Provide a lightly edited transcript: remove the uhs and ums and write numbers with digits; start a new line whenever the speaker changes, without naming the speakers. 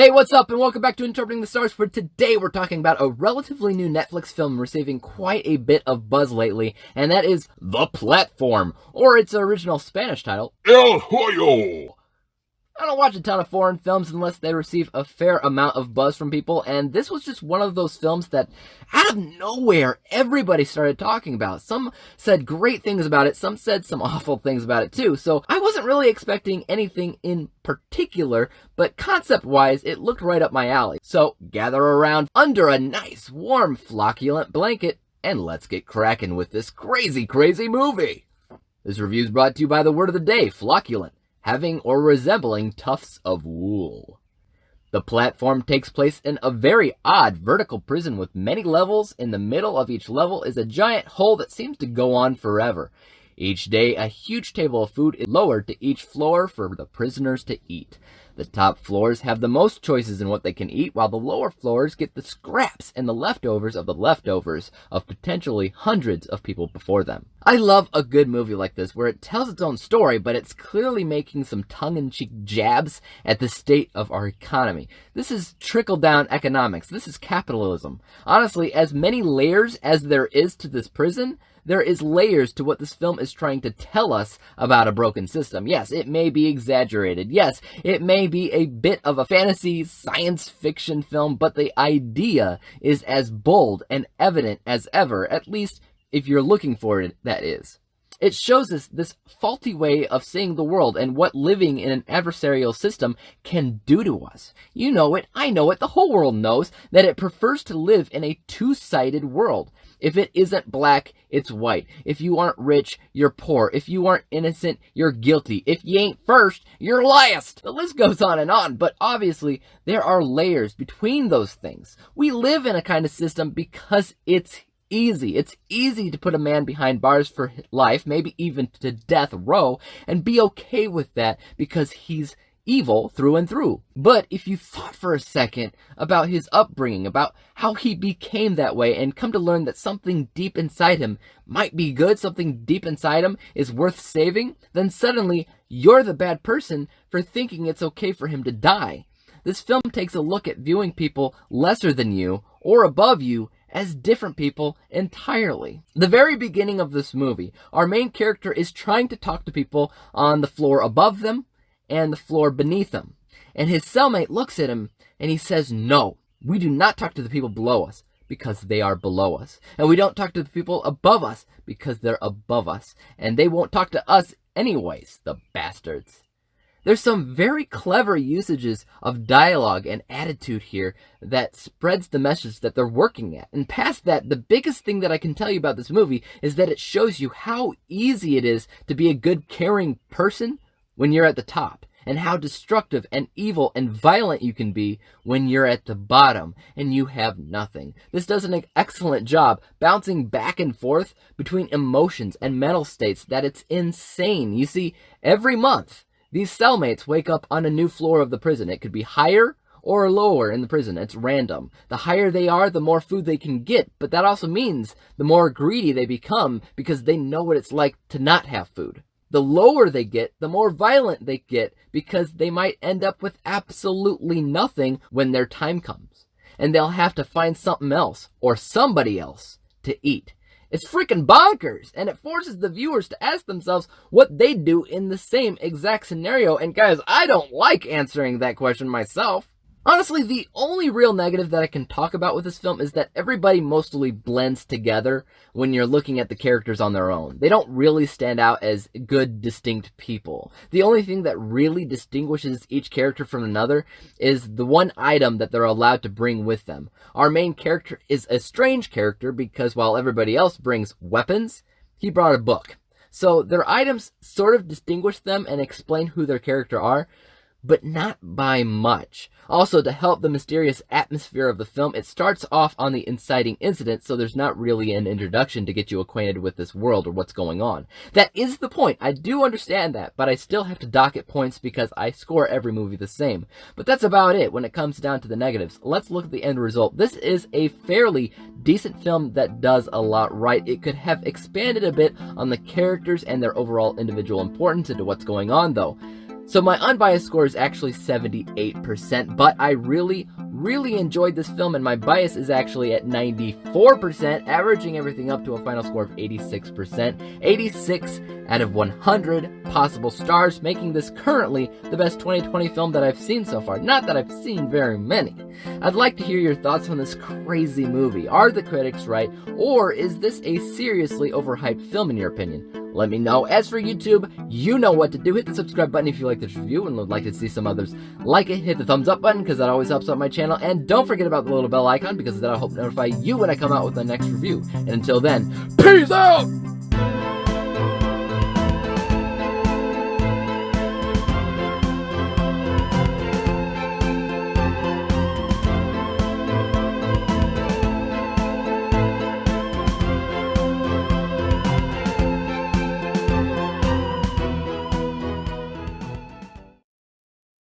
Hey, what's up, and welcome back to Interpreting the Stars, where today we're talking about a relatively new Netflix film receiving quite a bit of buzz lately, and that is The Platform, or its original Spanish title,
El Hoyo!
I don't watch a ton of foreign films unless they receive a fair amount of buzz from people, and this was just one of those films that, out of nowhere, everybody started talking about. Some said great things about it, some said some awful things about it too, so I wasn't really expecting anything in particular, but concept-wise, it looked right up my alley. So, gather around under a nice, warm, flocculent blanket, and let's get cracking with this crazy, crazy movie! This review is brought to you by the word of the day, flocculent. Having or resembling tufts of wool. The Platform takes place in a very odd vertical prison with many levels. In the middle of each level is a giant hole that seems to go on forever. Each day, a huge table of food is lowered to each floor for the prisoners to eat. The top floors have the most choices in what they can eat, while the lower floors get the scraps and the leftovers of potentially hundreds of people before them. I love a good movie like this, where it tells its own story, but it's clearly making some tongue-in-cheek jabs at the state of our economy. This is trickle-down economics. This is capitalism. Honestly, as many layers as there is to this prison, there is layers to what this film is trying to tell us about a broken system. Yes, it may be exaggerated. Yes, it may be a bit of a fantasy science fiction film, but the idea is as bold and evident as ever, at least if you're looking for it, that is. It shows us this faulty way of seeing the world and what living in an adversarial system can do to us. You know it, I know it, the whole world knows that it prefers to live in a two-sided world. If it isn't black, it's white. If you aren't rich, you're poor. If you aren't innocent, you're guilty. If you ain't first, you're last. The list goes on, but obviously there are layers between those things. We live in a kind of system because it's easy. It's easy to put a man behind bars for life, maybe even to death row, and be okay with that because he's evil through and through. But if you thought for a second about his upbringing, about how he became that way, and come to learn that something deep inside him might be good, something deep inside him is worth saving, then suddenly you're the bad person for thinking it's okay for him to die. This film takes a look at viewing people lesser than you or above you as different people entirely. The very beginning of this movie, our main character is trying to talk to people on the floor above them and the floor beneath him. And his cellmate looks at him and he says, "No, we do not talk to the people below us because they are below us. And we don't talk to the people above us because they're above us. And they won't talk to us anyways, the bastards." There's some very clever usages of dialogue and attitude here that spreads the message that they're working at. And past that, the biggest thing that I can tell you about this movie is that it shows you how easy it is to be a good, caring person when you're at the top, and how destructive and evil and violent you can be when you're at the bottom and you have nothing. This does an excellent job bouncing back and forth between emotions and mental states that it's insane. You see, every month, these cellmates wake up on a new floor of the prison. It could be higher or lower in the prison. It's random. The higher they are, the more food they can get, but that also means the more greedy they become because they know what it's like to not have food. The lower they get, the more violent they get because they might end up with absolutely nothing when their time comes. And they'll have to find something else or somebody else to eat. It's freaking bonkers, and it forces the viewers to ask themselves what they'd do in the same exact scenario. And guys, I don't like answering that question myself. Honestly, the only real negative that I can talk about with this film is that everybody mostly blends together when you're looking at the characters on their own. They don't really stand out as good, distinct people. The only thing that really distinguishes each character from another is the one item that they're allowed to bring with them. Our main character is a strange character because while everybody else brings weapons, he brought a book. So their items sort of distinguish them and explain who their character are, but not by much. Also, to help the mysterious atmosphere of the film, it starts off on the inciting incident, so there's not really an introduction to get you acquainted with this world or what's going on. That is the point. I do understand that, but I still have to dock it points because I score every movie the same. But that's about it when it comes down to the negatives. Let's look at the end result. This is a fairly decent film that does a lot right. It could have expanded a bit on the characters and their overall individual importance into what's going on, though. So my unbiased score is actually 78%, but I really enjoyed this film, and my bias is actually at 94%, averaging everything up to a final score of 86%. 86 out of 100 possible stars, making this currently the best 2020 film that I've seen so far. Not that I've seen very many. I'd like to hear your thoughts on this crazy movie. Are the critics right, or is this a seriously overhyped film in your opinion? Let me know. As for YouTube, you know what to do. Hit the subscribe button if you like this review and would like to see some others like it. Hit the thumbs up button because that always helps out my channel. And don't forget about the little bell icon because that'll help notify you when I come out with the next review. And until then, peace out!